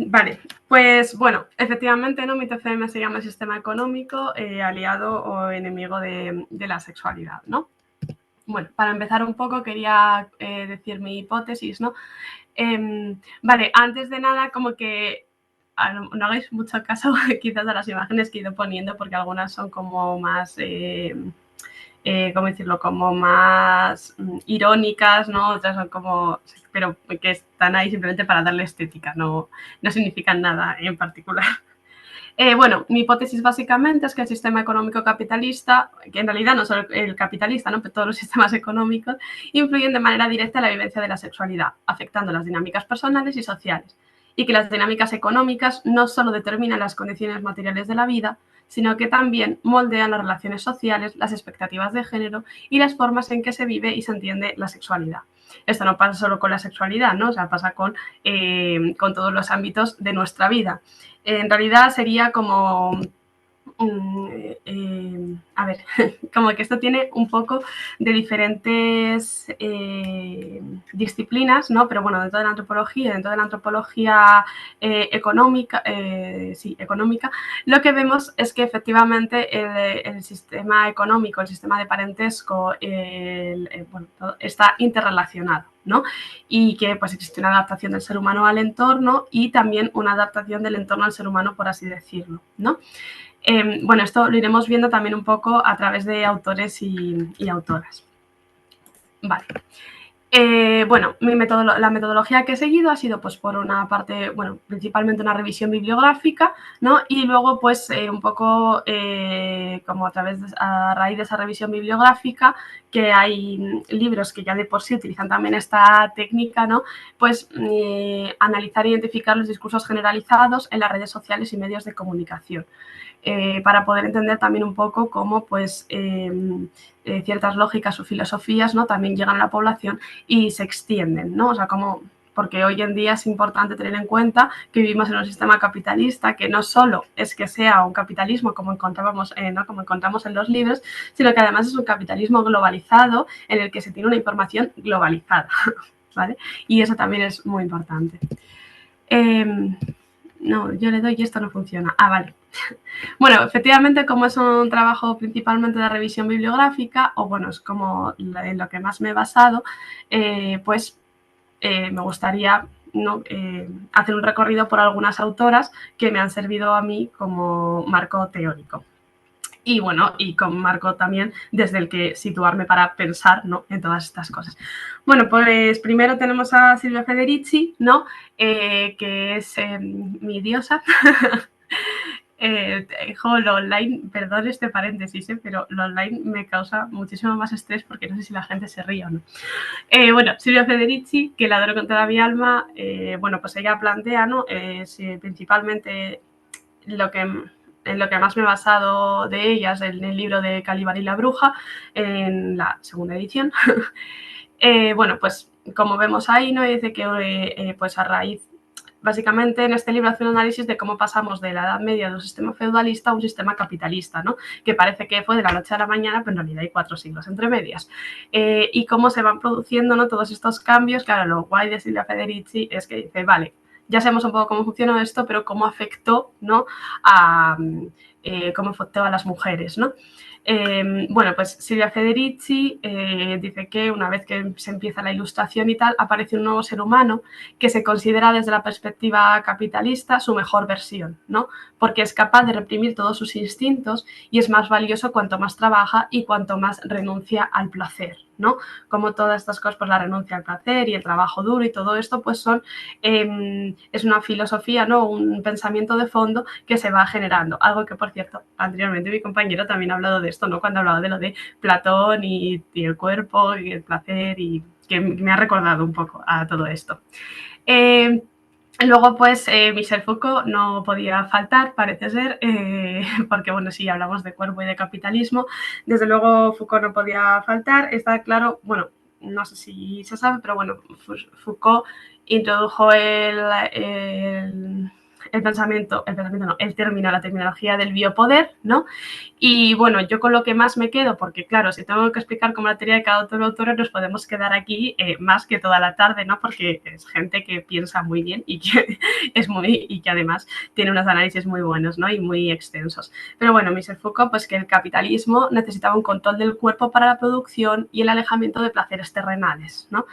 Vale, pues bueno, efectivamente, ¿no? Mi TFM se llama el sistema económico, aliado o enemigo de la sexualidad, ¿no? Bueno, para empezar un poco quería decir mi hipótesis, ¿no? Vale, antes de nada, como que no hagáis mucho caso quizás a las imágenes que he ido poniendo, porque algunas son como más, ¿cómo decirlo? Como más irónicas, ¿no? Otras son como, pero que están ahí simplemente para darle estética, no significan nada en particular. Bueno, mi hipótesis básicamente es que el sistema económico capitalista, que en realidad no solo el capitalista, ¿no? Pero todos los sistemas económicos, influyen de manera directa en la vivencia de la sexualidad, afectando las dinámicas personales y sociales. Y que las dinámicas económicas no solo determinan las condiciones materiales de la vida, sino que también moldean las relaciones sociales, las expectativas de género y las formas en que se vive y se entiende la sexualidad. Esto no pasa solo con la sexualidad, ¿no? O sea, pasa con todos los ámbitos de nuestra vida. En realidad sería como, a ver, como que esto tiene un poco de diferentes disciplinas, ¿no? Pero bueno, dentro de la antropología económica, económica, lo que vemos es que efectivamente el sistema económico, el sistema de parentesco, bueno, todo está interrelacionado, ¿no? Y que pues existe una adaptación del ser humano al entorno y también una adaptación del entorno al ser humano, por así decirlo, ¿no? Bueno, esto lo iremos viendo también un poco a través de autores y autoras. Vale. Bueno, la metodología que he seguido ha sido, pues, por una parte, bueno, principalmente una revisión bibliográfica, ¿no? Y luego, pues, un poco como a raíz de esa revisión bibliográfica, que hay libros que ya de por sí utilizan también esta técnica, ¿no? Pues analizar e identificar los discursos generalizados en las redes sociales y medios de comunicación. Para poder entender también un poco cómo pues, ciertas lógicas o filosofías, ¿no? También llegan a la población y se extienden, ¿no? O sea, porque hoy en día es importante tener en cuenta que vivimos en un sistema capitalista que no solo es que sea un capitalismo como encontramos en los libros, sino que además es un capitalismo globalizado en el que se tiene una información globalizada, ¿vale? Y eso también es muy importante. No, yo le doy y esto no funciona. Ah, vale. Bueno, efectivamente, como es un trabajo principalmente de revisión bibliográfica, o bueno, es como en lo que más me he basado, pues me gustaría, ¿no? Hacer un recorrido por algunas autoras que me han servido a mí como marco teórico. Y bueno, y con marco también desde el que situarme para pensar, ¿no? En todas estas cosas. Bueno, pues primero tenemos a Silvia Federici, ¿no? Que es mi diosa. Lo online, perdón este paréntesis, pero lo online me causa muchísimo más estrés porque no sé si la gente se ríe o no. Bueno, Silvia Federici, que la adoro con toda mi alma, bueno, pues ella plantea, ¿no? Principalmente en lo que más me he basado de ellas, en el libro de Calíbar y la bruja, en la segunda edición. Bueno, pues como vemos ahí, ¿no? Dice que pues a raíz, básicamente en este libro hace un análisis de cómo pasamos de la Edad Media de un sistema feudalista a un sistema capitalista, ¿no? Que parece que fue de la noche a la mañana, pero en realidad hay 4 siglos entre medias. Y cómo se van produciendo, ¿no? Todos estos cambios. Claro, lo guay de Silvia Federici es que dice, vale, ya sabemos un poco cómo funcionó esto, pero cómo afectó, ¿no? Cómo afectó a las mujeres, ¿no? Bueno, pues Silvia Federici dice que una vez que se empieza la ilustración y tal, aparece un nuevo ser humano que se considera desde la perspectiva capitalista su mejor versión, ¿no? Porque es capaz de reprimir todos sus instintos y es más valioso cuanto más trabaja y cuanto más renuncia al placer, ¿no? Como todas estas cosas, pues la renuncia al placer y el trabajo duro y todo esto, pues es una filosofía, ¿no? Un pensamiento de fondo que se va generando. Algo que, por cierto, anteriormente mi compañero también ha hablado de esto, ¿no? Cuando ha hablado de lo de Platón y el cuerpo y el placer y que me ha recordado un poco a todo esto. Luego, pues, Michel Foucault no podía faltar, parece ser, porque, bueno, sí, hablamos de cuerpo y de capitalismo. Desde luego, Foucault no podía faltar. Está claro, bueno, no sé si se sabe, pero bueno, Foucault introdujo el término, la terminología del biopoder, ¿no? Y bueno, yo con lo que más me quedo, porque claro, si tengo que explicar como la teoría de cada autor o autora, nos podemos quedar aquí más que toda la tarde, ¿no? Porque es gente que piensa muy bien y que y que además tiene unos análisis muy buenos, ¿no? Y muy extensos. Pero bueno, Michel Foucault, pues que el capitalismo necesitaba un control del cuerpo para la producción y el alejamiento de placeres terrenales, ¿no?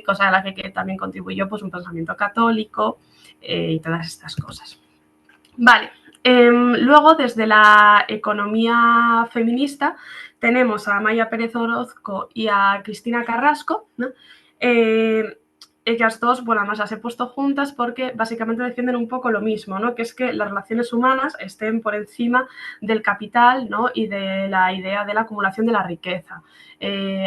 Cosa a la que también contribuyó pues un pensamiento católico y todas estas cosas. Vale, luego desde la economía feminista tenemos a Amaya Pérez Orozco y a Cristina Carrasco, ¿no? Ellas dos, bueno, además las he puesto juntas porque básicamente defienden un poco lo mismo, ¿no? Que es que las relaciones humanas estén por encima del capital, ¿no? Y de la idea de la acumulación de la riqueza.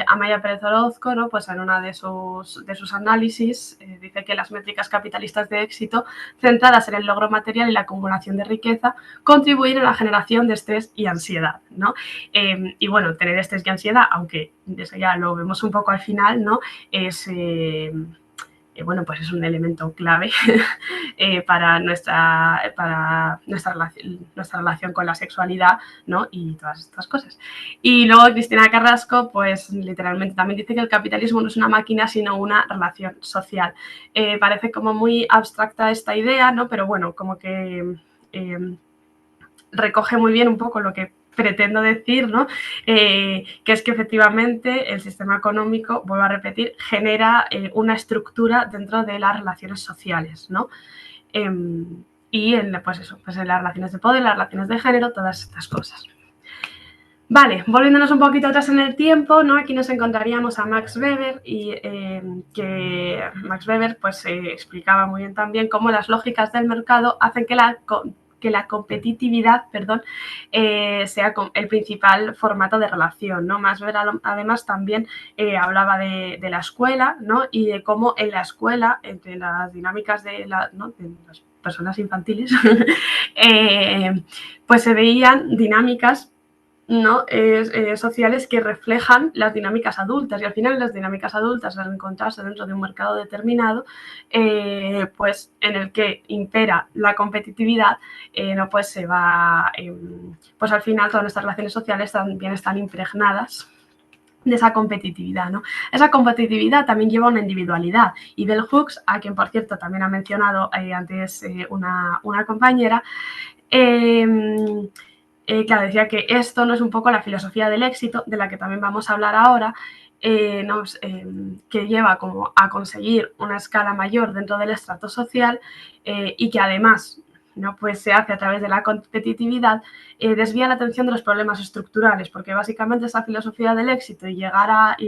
Amaya Pérez Orozco, ¿no? Pues en una de sus análisis dice que las métricas capitalistas de éxito centradas en el logro material y la acumulación de riqueza contribuyen a la generación de estrés y ansiedad, ¿no? Y bueno, tener estrés y ansiedad, aunque eso ya lo vemos un poco al final, ¿no? Es bueno, pues es un elemento clave para nuestra relación con la sexualidad, ¿no? Y todas estas cosas. Y luego Cristina Carrasco, pues literalmente también dice que el capitalismo no es una máquina, sino una relación social. Parece como muy abstracta esta idea, ¿no? Pero bueno, como que recoge muy bien un poco lo que pretendo decir, ¿no? Que es que efectivamente el sistema económico, vuelvo a repetir, genera una estructura dentro de las relaciones sociales, ¿no? Y pues eso, pues en las relaciones de poder, las relaciones de género, todas estas cosas. Vale, volviéndonos un poquito atrás en el tiempo, ¿no? Aquí nos encontraríamos a Max Weber y que Max Weber pues explicaba muy bien también cómo las lógicas del mercado hacen que la competitividad, sea el principal formato de relación, ¿no? Max Weber además también hablaba de la escuela, ¿no? Y de cómo en la escuela, entre las dinámicas ¿no? de las personas infantiles, pues se veían dinámicas, ¿no? Sociales que reflejan las dinámicas adultas, y al final las dinámicas adultas, al encontrarse dentro de un mercado determinado, pues en el que impera la competitividad, no, pues se va, pues al final todas nuestras relaciones sociales también están impregnadas de esa competitividad, ¿no? Esa competitividad también lleva una individualidad, y Bell Hooks, a quien por cierto también ha mencionado antes una compañera, claro, decía que esto no es un poco la filosofía del éxito, de la que también vamos a hablar ahora, que lleva como a conseguir una escala mayor dentro del estrato social y que además, ¿no? Pues se hace a través de la competitividad, desvía la atención de los problemas estructurales, porque básicamente esa filosofía del éxito y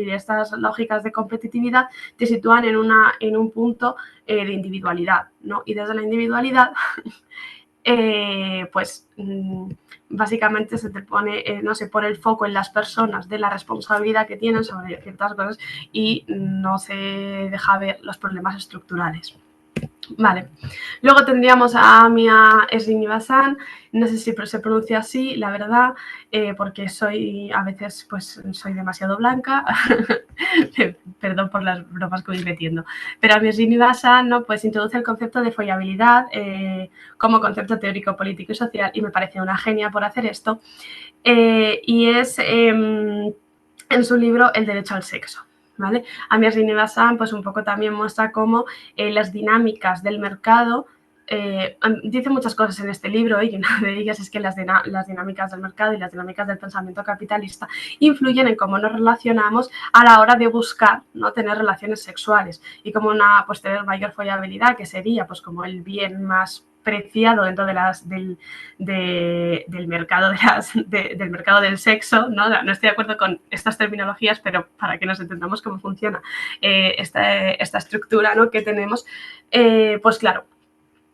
estas lógicas de competitividad te sitúan en un punto de individualidad, ¿no? Y desde la individualidad pues básicamente se pone el foco en las personas de la responsabilidad que tienen sobre ciertas cosas y no se deja ver los problemas estructurales. Vale, luego tendríamos a Mia Srinivasan, no sé si se pronuncia así, la verdad, porque a veces pues soy demasiado blanca, perdón por las bromas que voy metiendo, pero a Mia Srinivasan, ¿no? Pues introduce el concepto de follabilidad como concepto teórico, político y social, y me parece una genia por hacer esto, y es en su libro El derecho al sexo. ¿Vale? Amir Srinivasan pues un poco también muestra cómo las dinámicas del mercado, dice muchas cosas en este libro y una de ellas es que las dinámicas del mercado y las dinámicas del pensamiento capitalista influyen en cómo nos relacionamos a la hora de buscar, ¿no? Tener relaciones sexuales y como pues tener mayor follabilidad, que sería pues como el bien más preciado dentro del mercado del mercado del sexo, ¿no? No estoy de acuerdo con estas terminologías, pero para que nos entendamos cómo funciona esta estructura, ¿no? Que tenemos, pues claro,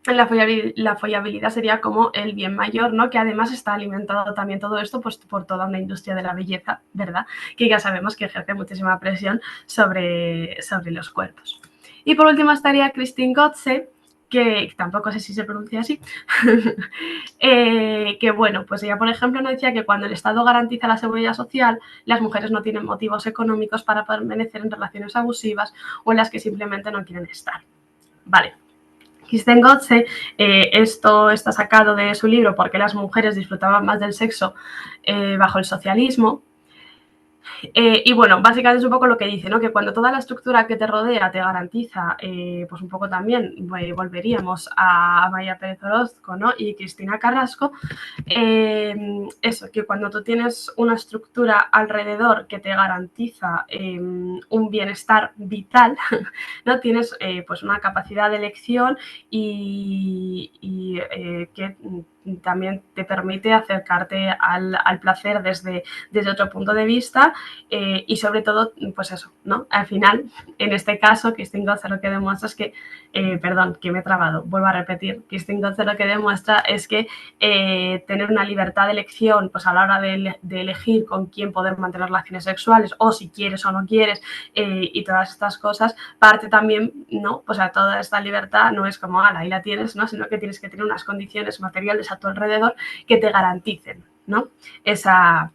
la follabilidad sería como el bien mayor, ¿no? Que además está alimentado también todo esto pues, por toda una industria de la belleza, ¿verdad? Que ya sabemos que ejerce muchísima presión sobre los cuerpos. Y por último estaría Christine Gotze, que tampoco sé si se pronuncia así, que bueno, pues ella por ejemplo nos decía que cuando el Estado garantiza la seguridad social, las mujeres no tienen motivos económicos para permanecer en relaciones abusivas o en las que simplemente no quieren estar. Vale. Kristen Gotze, esto está sacado de su libro ¿Por qué las mujeres disfrutaban más del sexo bajo el socialismo? Y bueno, básicamente es un poco lo que dice, ¿no? Que cuando toda la estructura que te rodea te garantiza, pues un poco también, volveríamos a María Pérez Orozco, ¿no? Y Cristina Carrasco, eso, que cuando tú tienes una estructura alrededor que te garantiza un bienestar vital, ¿no? Tienes pues una capacidad de elección y que también te permite acercarte al placer desde otro punto de vista y sobre todo, pues eso, ¿no? Al final, en este caso, Kristen Gotze lo que demuestra es que, perdón, que me he trabado, vuelvo a repetir, Kristen Gotze lo que demuestra es que tener una libertad de elección, pues a la hora de elegir con quién poder mantener relaciones sexuales o si quieres o no quieres y todas estas cosas, parte también, ¿no? Pues a toda esta libertad no es como, ala, ahí la tienes, ¿no? Sino que tienes que tener unas condiciones materiales a tu alrededor que te garanticen, ¿no? Esa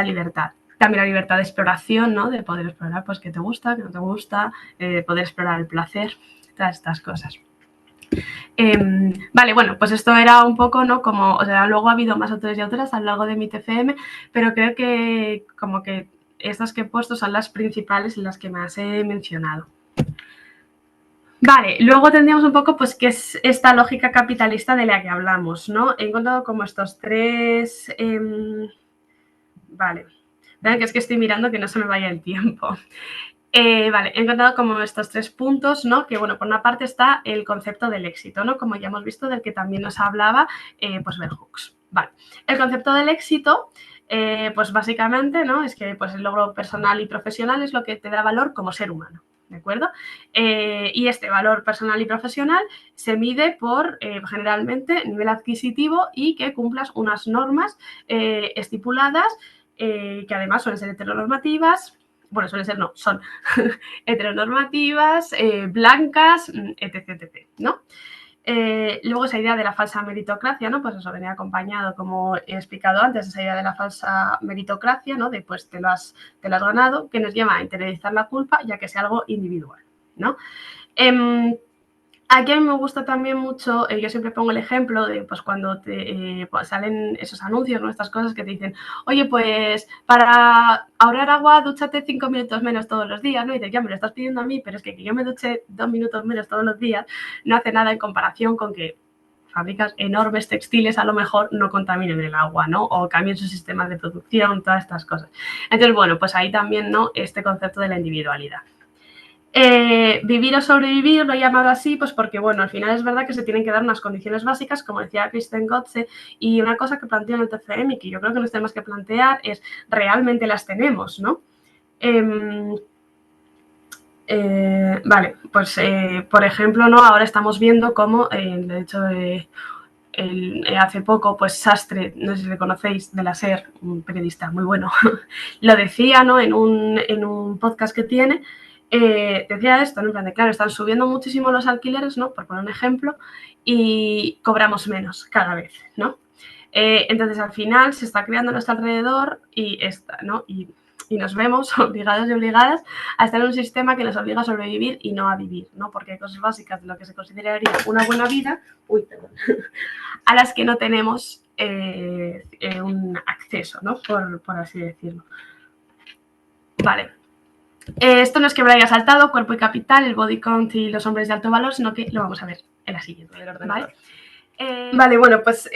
libertad. También la libertad de exploración, ¿no? De poder explorar, pues, qué te gusta, qué no te gusta, poder explorar el placer, todas estas cosas. Vale, bueno, pues esto era un poco, ¿no? Como, o sea, luego ha habido más autores y autoras a lo largo de mi TFM, pero creo que como que estas que he puesto son las principales en las que más he mencionado. Vale, luego tendríamos un poco, pues, qué es esta lógica capitalista de la que hablamos, ¿no? He encontrado como estos tres... vale, vean que es que estoy mirando que no se me vaya el tiempo. Vale, he encontrado como estos tres puntos, ¿no? Que, bueno, por una parte está el concepto del éxito, ¿no? Como ya hemos visto, del que también nos hablaba, pues, Bell Hooks. Vale, el concepto del éxito, pues, básicamente, ¿no? Es que, pues, el logro personal y profesional es lo que te da valor como ser humano, ¿de acuerdo? Y este valor personal y profesional se mide por, generalmente, nivel adquisitivo y que cumplas unas normas estipuladas, que además suelen ser heteronormativas, bueno, suelen ser, no, son heteronormativas, blancas, etc, etc, ¿no? Luego esa idea de la falsa meritocracia, ¿no? Pues eso venía acompañado, como he explicado antes, esa idea de la falsa meritocracia, ¿no? De pues te lo has ganado, que nos lleva a interiorizar la culpa ya que sea algo individual, ¿no? Aquí a mí me gusta también mucho, yo siempre pongo el ejemplo de pues cuando te pues salen esos anuncios, ¿no? Estas cosas que te dicen, oye, pues para ahorrar agua, dúchate 5 minutos menos todos los días, ¿no? Y dices, ya me lo estás pidiendo a mí, pero es que yo me duche 2 minutos menos todos los días no hace nada en comparación con que fábricas enormes textiles a lo mejor no contaminen el agua, ¿no? O cambien sus sistemas de producción, todas estas cosas. Entonces, bueno, pues ahí también, ¿no? Este concepto de la individualidad. Vivir o sobrevivir lo he llamado así, pues porque, bueno, al final es verdad que se tienen que dar unas condiciones básicas, como decía Kristen Gotze, y una cosa que planteo en el TFM y que yo creo que nos tenemos que plantear es, ¿realmente las tenemos, no? Vale, pues, por ejemplo, ¿no? Ahora estamos viendo cómo, de hecho, hace poco, pues Sastre, no sé si le conocéis, de la SER, un periodista muy bueno, lo decía, ¿no? En un podcast que tiene, decía esto, ¿no? En plan de, claro, están subiendo muchísimo los alquileres, ¿no? Por poner un ejemplo, y cobramos menos cada vez, ¿no? Entonces, al final, se está creando a nuestro alrededor y ¿no? Y nos vemos obligados y obligadas a estar en un sistema que nos obliga a sobrevivir y no a vivir, ¿no? Porque hay cosas básicas de lo que se consideraría una buena vida, a las que no tenemos un acceso, ¿no? Por así decirlo. Vale. Esto no es que me lo haya saltado, Cuerpo y Capital, el Body Count y los hombres de alto valor, sino que lo vamos a ver en la siguiente. ¿Vale? Vale, bueno, pues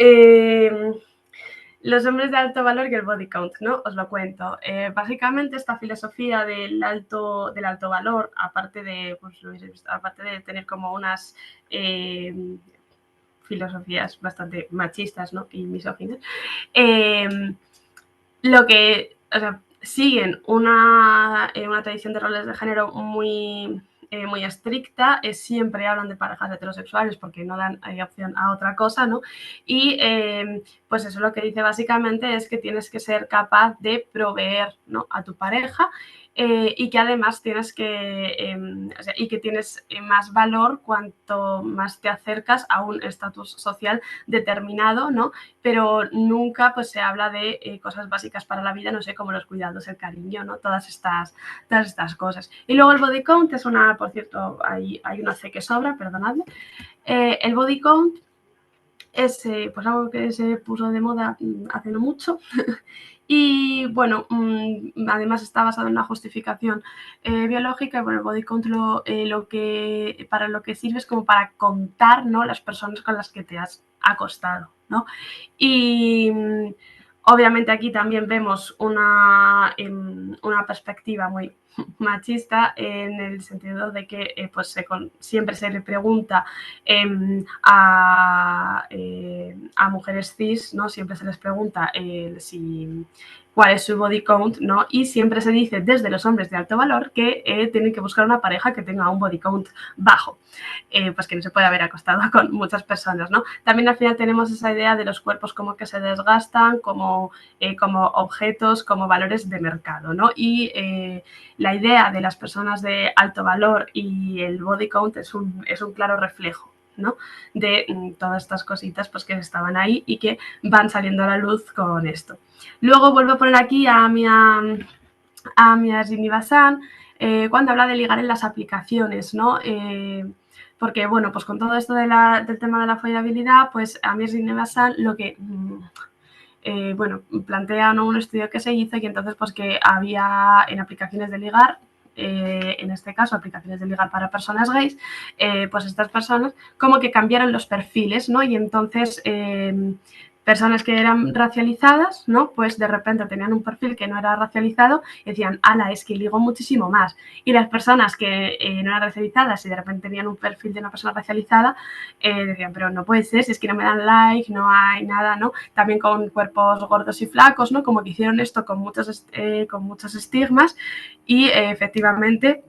los hombres de alto valor y el body count, ¿no? Os lo cuento. Básicamente esta filosofía del alto valor, aparte de, pues, aparte de tener como unas filosofías bastante machistas, ¿no? Y misóginas, lo que, o sea, siguen una tradición de roles de género muy estricta, siempre hablan de parejas heterosexuales porque no dan opción a otra cosa, ¿no? Y pues eso lo que dice básicamente es que tienes que ser capaz de proveer, ¿no? A tu pareja y que además tienes que, o sea, y que tienes más valor cuanto más te acercas a un estatus social determinado, ¿no? Pero nunca pues se habla de cosas básicas para la vida, no sé, como los cuidados, el cariño, ¿no? Todas estas cosas. Y luego el body count es una, por cierto, hay una C que sobra, perdonadme. El body count es pues algo que se puso de moda hace no mucho y bueno, además está basado en una justificación biológica. Y bueno, el body count para lo que sirve es como para contar, ¿no?, las personas con las que te has acostado, ¿no? Y obviamente aquí también vemos una perspectiva muy machista, en el sentido de que pues siempre se le pregunta a mujeres cis, ¿no? Siempre se les pregunta cuál es su body count, ¿no? Y siempre se dice desde los hombres de alto valor que tienen que buscar una pareja que tenga un body count bajo, pues que no se puede haber acostado con muchas personas, ¿no? También al final tenemos esa idea de los cuerpos como que se desgastan, como objetos, como valores de mercado, ¿no? Y la idea de las personas de alto valor y el body count es un claro reflejo, ¿no?, de todas estas cositas pues que estaban ahí y que van saliendo a la luz con esto. Luego vuelvo a poner aquí a Mia Srinivasan cuando habla de ligar en las aplicaciones, ¿no? Porque, bueno, pues con todo esto del tema de la follabilidad, pues a Mia Srinivasan lo que bueno, plantea, ¿no?, un estudio que se hizo, y entonces pues que había en aplicaciones de ligar, en este caso aplicaciones de ligar para personas gays, pues estas personas como que cambiaron los perfiles, ¿no? Y entonces personas que eran racializadas, ¿no?, pues de repente tenían un perfil que no era racializado y decían, ala, es que ligo muchísimo más. Y las personas que no eran racializadas y de repente tenían un perfil de una persona racializada, decían, pero no puede ser, si es que no me dan like, no hay nada, ¿no? También con cuerpos gordos y flacos, ¿no?, como que hicieron esto con muchos estigmas y efectivamente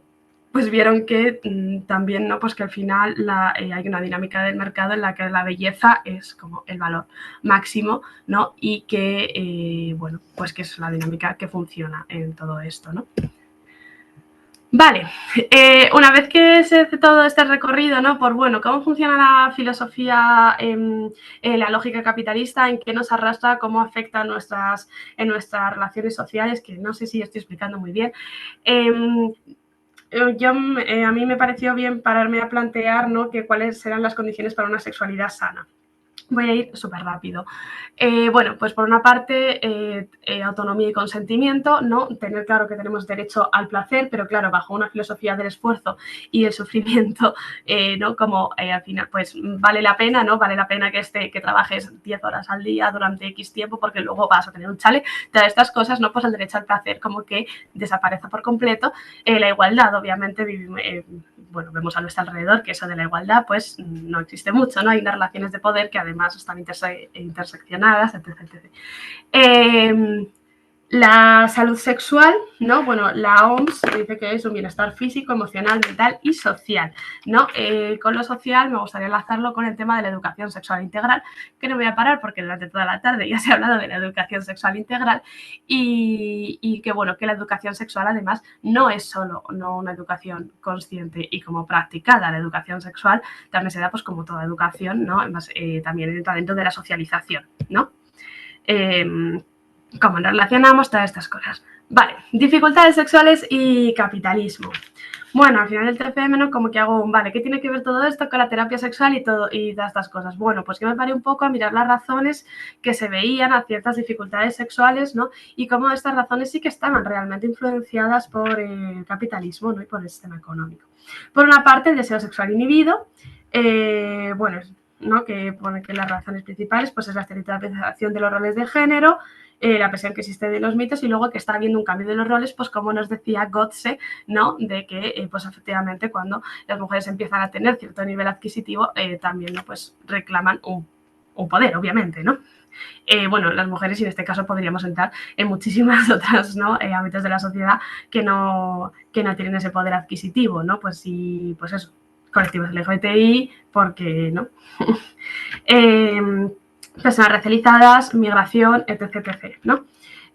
pues vieron que también, ¿no?, pues que al final hay una dinámica del mercado en la que la belleza es como el valor máximo, ¿no? Y que, bueno, pues que es la dinámica que funciona en todo esto, ¿no? Vale, una vez que se hace todo este recorrido, ¿no?, por, bueno, cómo funciona la filosofía, la lógica capitalista, en qué nos arrastra, cómo afecta en nuestras relaciones sociales, que no sé si estoy explicando muy bien, a mí me pareció bien pararme a plantear, ¿no?, que cuáles serán las condiciones para una sexualidad sana. Voy a ir súper rápido. Bueno, pues por una parte, autonomía y consentimiento, ¿no? Tener claro que tenemos derecho al placer, pero claro, bajo una filosofía del esfuerzo y el sufrimiento, ¿no? Como al final, pues vale la pena, ¿no? Vale la pena que trabajes 10 horas al día durante X tiempo porque luego vas a tener un chale. Todas estas cosas, ¿no? Pues el derecho al placer como que desaparece por completo. La igualdad, obviamente, bueno, vemos a nuestro alrededor que eso de la igualdad pues no existe mucho, ¿no? Hay unas relaciones de poder que además están interseccionadas, etc. La salud sexual, ¿no? Bueno, la OMS dice que es un bienestar físico, emocional, mental y social, ¿no? Con lo social me gustaría enlazarlo con el tema de la educación sexual integral, que no voy a parar porque durante toda la tarde ya se ha hablado de la educación sexual integral y que, bueno, que la educación sexual además no es solo una educación consciente y como practicada. La educación sexual también se da pues como toda educación, ¿no? Además, también entra dentro de la socialización, ¿no? Cómo nos relacionamos, todas estas cosas. Vale, dificultades sexuales y capitalismo. Bueno, al final del TFM, ¿no?, como que hago, vale, ¿qué tiene que ver todo esto con la terapia sexual y todas estas cosas? Bueno, pues que me paré un poco a mirar las razones que se veían a ciertas dificultades sexuales, ¿no? Y cómo estas razones sí que estaban realmente influenciadas por el capitalismo, ¿no?, y por el sistema económico. Por una parte, el deseo sexual inhibido, bueno, ¿no?, que pone que las razones principales pues es la estereotipización de los roles de género, la presión que existe de los mitos y luego que está habiendo un cambio de los roles, pues como nos decía Gotze, ¿no?, de que pues efectivamente cuando las mujeres empiezan a tener cierto nivel adquisitivo también, ¿no?, pues reclaman un poder, obviamente, ¿no? Bueno, las mujeres, y en este caso podríamos entrar en muchísimas otras, ¿no?, ámbitos de la sociedad que no tienen ese poder adquisitivo, ¿no? Pues sí, pues eso, colectivos LGBTI, porque, ¿no? Personas racializadas, migración, etc., ¿no?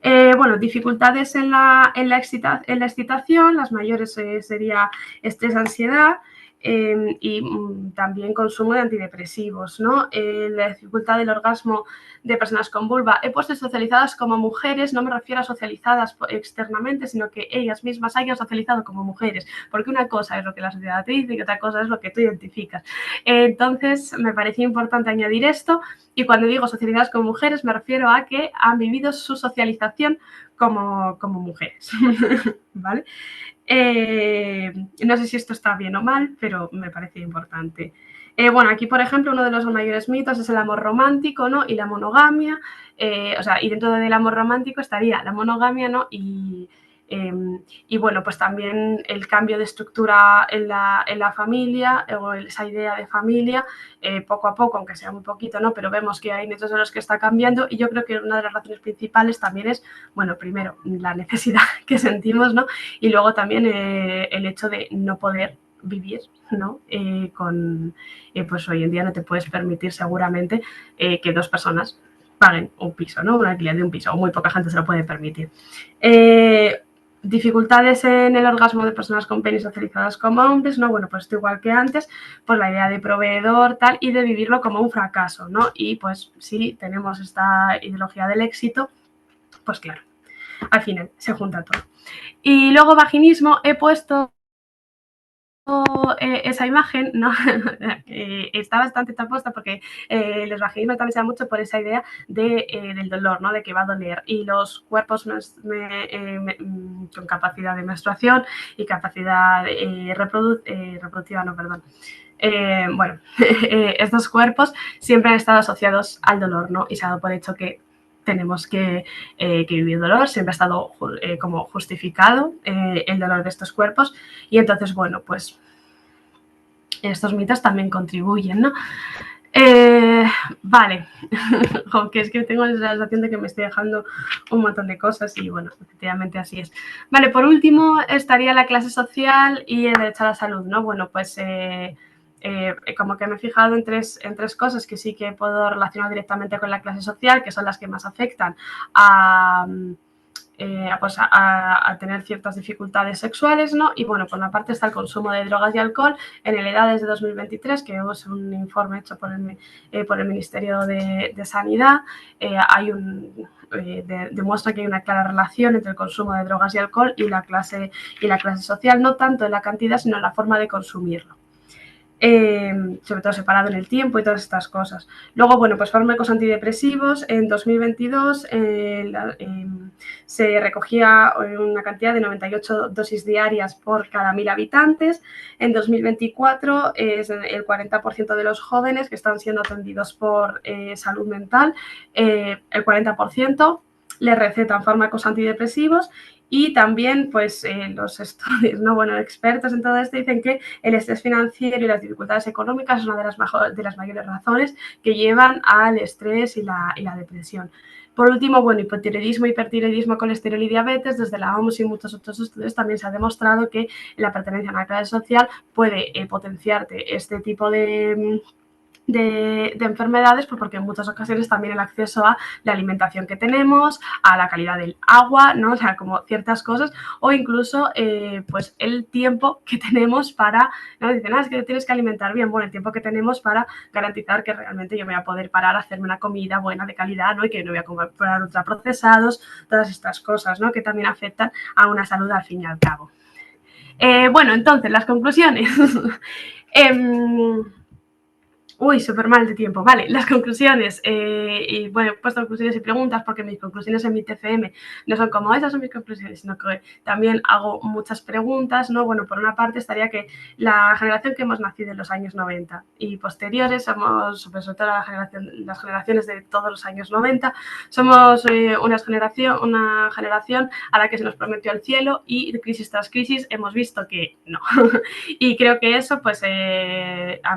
Bueno, dificultades en la excitación, las mayores sería estrés, ansiedad, y también consumo de antidepresivos, ¿no? La dificultad del orgasmo de personas con vulva. He puesto socializadas como mujeres, no me refiero a socializadas externamente, sino que ellas mismas hayan socializado como mujeres, porque una cosa es lo que la sociedad te dice y otra cosa es lo que tú identificas. Entonces, me parecía importante añadir esto, y cuando digo socializadas como mujeres me refiero a que han vivido su socialización como mujeres, ¿vale? No sé si esto está bien o mal, pero me parece importante. Bueno, aquí, por ejemplo, uno de los mayores mitos es el amor romántico, ¿no? Y la monogamia. O sea, y dentro del amor romántico estaría la monogamia, ¿no? Y bueno, pues también el cambio de estructura en la familia, o esa idea de familia, poco a poco, aunque sea muy poquito, ¿no? Pero vemos que hay nichos en los que está cambiando, y yo creo que una de las razones principales también es, bueno, primero, la necesidad que sentimos, ¿no? Y luego también el hecho de no poder vivir, ¿no? Pues hoy en día no te puedes permitir seguramente que dos personas paguen un piso, ¿no? Un alquiler de un piso, o muy poca gente se lo puede permitir. Dificultades en el orgasmo de personas con penis socializadas como hombres, ¿no? Bueno, pues esto igual que antes, pues la idea de proveedor, tal, y de vivirlo como un fracaso, ¿no? Y pues si tenemos esta ideología del éxito, pues claro, al final se junta todo. Y luego vaginismo, he puesto esa imagen, ¿no? Está bastante taposta porque los vaginismos también se dan mucho por esa idea del dolor, ¿no? De que va a doler. Y los cuerpos con capacidad de menstruación y capacidad reproductiva, no, perdón. Bueno, estos cuerpos siempre han estado asociados al dolor, ¿no? Y se ha dado por hecho que tenemos que vivir dolor, siempre ha estado como justificado el dolor de estos cuerpos, y entonces, bueno, pues estos mitos también contribuyen, ¿no? Vale, aunque es que tengo la sensación de que me estoy dejando un montón de cosas, y bueno, efectivamente así es. Vale, por último estaría la clase social y el derecho a la salud, ¿no? Bueno, pues como que me he fijado en tres cosas que sí que puedo relacionar directamente con la clase social, que son las que más afectan pues a tener ciertas dificultades sexuales, ¿no? Y bueno, por una parte está el consumo de drogas y alcohol en el Edades de 2023, que es un informe hecho por el Ministerio de Sanidad. Demuestra que hay una clara relación entre el consumo de drogas y alcohol y la clase social, no tanto en la cantidad, sino en la forma de consumirlo. Sobre todo separado en el tiempo y todas estas cosas. Luego, bueno, pues fármacos antidepresivos. En 2022 se recogía una cantidad de 98 dosis diarias por cada 1.000 habitantes. En 2024 es el 40% de los jóvenes que están siendo atendidos por salud mental, el 40% les recetan fármacos antidepresivos. Y también, pues, los estudios, ¿no? Bueno, expertos en todo esto dicen que el estrés financiero y las dificultades económicas es una de las mayores razones que llevan al estrés y la depresión. Por último, bueno, hipertiroidismo, colesterol y diabetes. Desde la OMS y muchos otros estudios también se ha demostrado que la pertenencia a una clase social puede potenciarte este tipo de enfermedades, pues porque en muchas ocasiones también el acceso a la alimentación que tenemos, a la calidad del agua, ¿no? O sea, como ciertas cosas, o incluso pues el tiempo que tenemos para, ¿no? Dicen, es que te tienes que alimentar bien. Bueno, el tiempo que tenemos para garantizar que realmente yo me voy a poder parar a hacerme una comida buena, de calidad, ¿no? Y que no voy a comprar ultraprocesados, todas estas cosas, ¿no? Que también afectan a una salud al fin y al cabo. Bueno, entonces, las conclusiones. Uy, súper mal de tiempo. Vale, las conclusiones. Y bueno, he puesto conclusiones y preguntas porque mis conclusiones en mi TFM no son como esas son mis conclusiones, sino que también hago muchas preguntas, ¿no? Bueno, por una parte estaría que la generación que hemos nacido en los años 90 y posteriores, somos, sobre todo las generaciones de todos los años 90, somos una generación a la que se nos prometió el cielo, y de crisis tras crisis hemos visto que no. Y creo que eso, pues, a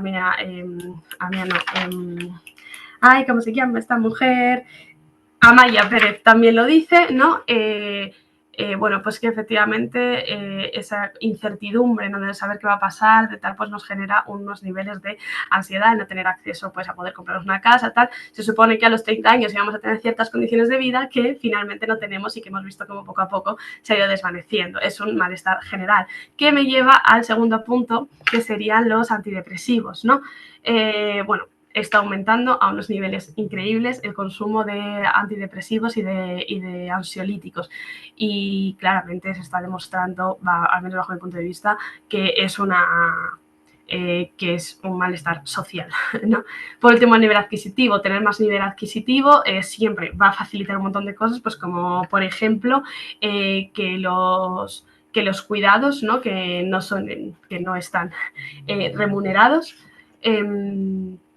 mí no. Ay, ¿cómo se llama esta mujer? Amaya Pérez también lo dice, ¿no? bueno, pues que efectivamente esa incertidumbre, ¿no?, de saber qué va a pasar, de tal, pues nos genera unos niveles de ansiedad, no tener acceso pues a poder comprarnos una casa, tal. Se supone que a los 30 años íbamos a tener ciertas condiciones de vida que finalmente no tenemos y que hemos visto como poco a poco se ha ido desvaneciendo. Es un malestar general, que me lleva al segundo punto, que serían los antidepresivos, ¿no? Bueno, está aumentando a unos niveles increíbles el consumo de antidepresivos y de ansiolíticos. Y claramente se está demostrando, al menos bajo mi punto de vista, que es un malestar social, ¿no? Por último, el nivel adquisitivo. Tener más nivel adquisitivo siempre va a facilitar un montón de cosas, pues como por ejemplo que los cuidados, ¿no?, que no están remunerados,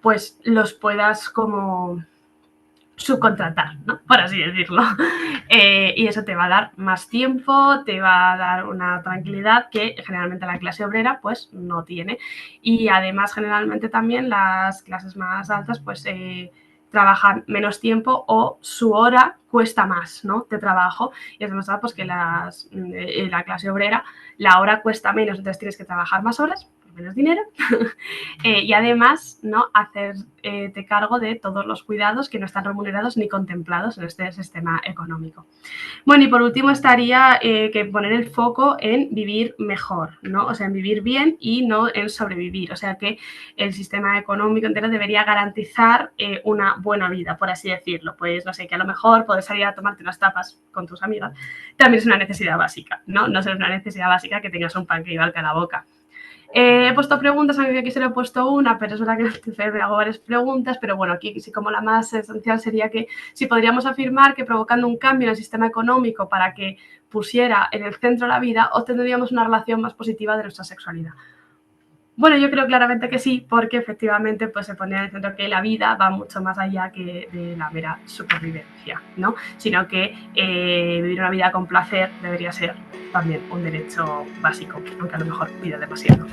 pues los puedas como subcontratar, ¿no?, por así decirlo. Y eso te va a dar más tiempo, te va a dar una tranquilidad que generalmente la clase obrera pues no tiene. Y además generalmente también las clases más altas pues trabajan menos tiempo o su hora cuesta más, ¿no?, de trabajo. Y es demostrado pues que la clase obrera, la hora cuesta menos, entonces tienes que trabajar más horas, menos dinero, y además, ¿no?, hacerte cargo de todos los cuidados que no están remunerados ni contemplados en este sistema económico. Bueno, y por último estaría que poner el foco en vivir mejor, ¿no? O sea, en vivir bien y no en sobrevivir. O sea, que el sistema económico entero debería garantizar una buena vida, por así decirlo. Pues no sé, que a lo mejor poder salir a tomarte unas tapas con tus amigas también es una necesidad básica, ¿no? No es una necesidad básica que tengas un pan que valga la boca. He puesto preguntas, aunque aquí solo he puesto una, pero es verdad que me hago varias preguntas, pero bueno, aquí sí, como la más esencial sería que si podríamos afirmar que provocando un cambio en el sistema económico para que pusiera en el centro la vida, obtendríamos una relación más positiva de nuestra sexualidad. Bueno, yo creo claramente que sí, porque efectivamente pues, se pone en el centro que la vida va mucho más allá que de la mera supervivencia, ¿no? Sino que vivir una vida con placer debería ser también un derecho básico, aunque a lo mejor pide demasiado.